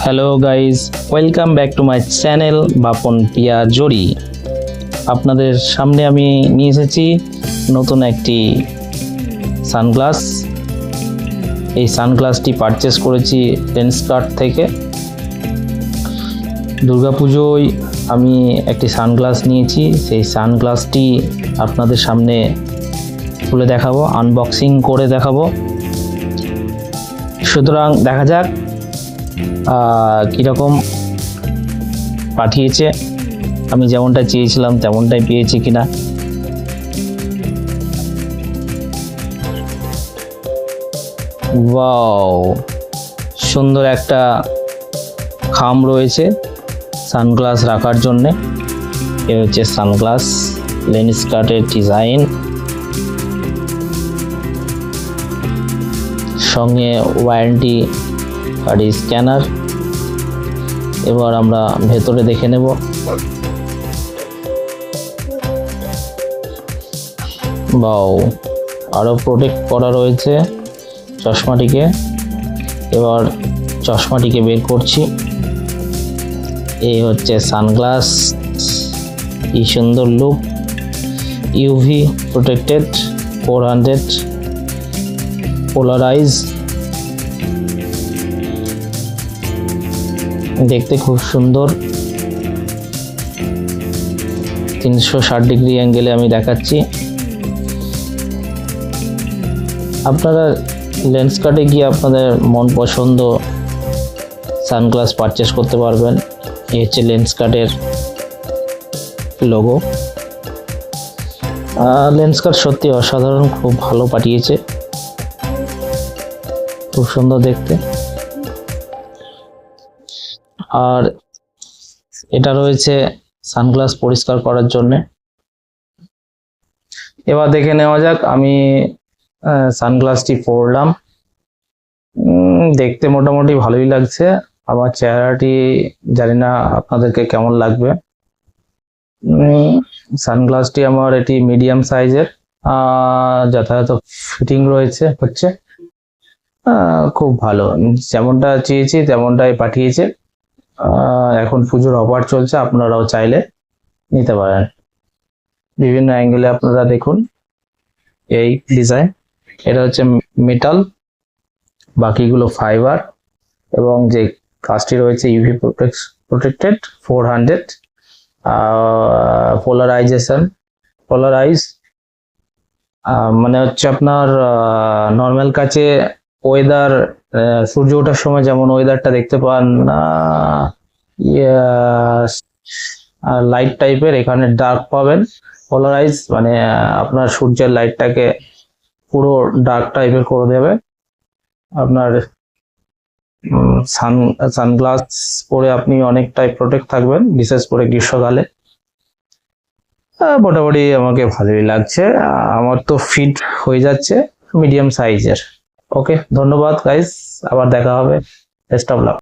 Hello guys, welcome back to my channel Bapan Piya Jodi. আপনাদের সামনে আমি নিয়ে এসেছি নতুন একটি সানগ্লাস। এই সানগ্লাসটি পারচেস করেছি লেন্সকার্ট থেকে। দুর্গাপুজোয় আমি একটি সানগ্লাস নিয়েছি, সেই সানগ্লাসটি আপনাদের সামনে খুলে দেখাবো, আনবক্সিং করে দেখাবো। সুতরাং দেখা যাক কীরকম পাঠিয়েছে, আমি যেমনটা চেয়েছিলাম তেমনটাই পেয়েছি কিনা। ওয়াও, সুন্দর একটা খাম রয়েছে সানগ্লাস রাখার জন্যে। এ হচ্ছে সানগ্লাস, লেন্সকার্টের ডিজাইন, সঙ্গে ওয়ারেন্টি আর স্ক্যানার। এবার আমরা ভেতরে দেখে নেব। বাও, আরও প্রোটেক্ট করা রয়েছে চশমাটিকে। এবার চশমাটিকে বের করছি। এই হচ্ছে সানগ্লাস, কি সুন্দর লুক। ইউভি প্রোটেক্টেড, 400 পোলারাইজ, দেখতে খুব সুন্দর। 360 ডিগ্রি অ্যাঙ্গেলে আমি দেখাচ্ছি। আপনারা লেন্সকার্টে গিয়ে আপনাদের মন পছন্দ সানগ্লাস পারচেস করতে পারবেন। এই হচ্ছে লেন্সকার্টের লোগো। লেন্সকার্ট সত্যি অসাধারণ, খুব ভালো পাঠিয়েছে, খুব সুন্দর দেখতে। আর এটা রয়েছে সানগ্লাস পরিষ্কার করার জন্য। এবার দেখে নেওয়া যাক। আমি সানগ্লাসটি পরলাম, দেখতে মোটামুটি ভালোই লাগছে। আমার চেহারাটি জানি না আপনাদেরকে কেমন লাগবে। সানগ্লাসটি আমার এটি মিডিয়াম সাইজের, যথাযথ ফিটিং হচ্ছে খুব ভালো। যেমনটা চেয়েছি তেমনটাই পাঠিয়েছে। এখন পুজোর অফার চলছে, আপনারাও চাইলে নিতে পারেন। বিভিন্ন অ্যাঙ্গেলে আপনারা দেখুন এই ডিজাইন। এটা হচ্ছে মেটাল, বাকিগুলো ফাইবার, এবং যে কাজটি রয়েছে ইউভি প্রোটেক্টেড 400 পোলারাইজ। মানে হচ্ছে আপনার নর্মাল কাছে ওয়েদার, সূর্য ওঠার সময় যেমন ওয়েদারটা দেখতে পান লাইট টাইপের, এখানে ডার্ক পাবেন। পোলারাইজ মানে আপনার সূর্যের লাইটটাকে পুরো ডার্ক টাইপের করে দেবে। আপনার সানগ্লাস পরে আপনি অনেকটাই প্রোটেক্ট থাকবেন, বিশেষ করে গ্রীষ্মকালে। মোটামুটি আমাকে ভালোই লাগছে, আমার তো ফিট হয়ে যাচ্ছে মিডিয়াম সাইজের। ওকে, ধন্যবাদ গাইস, আবার দেখা হবে। Best of luck.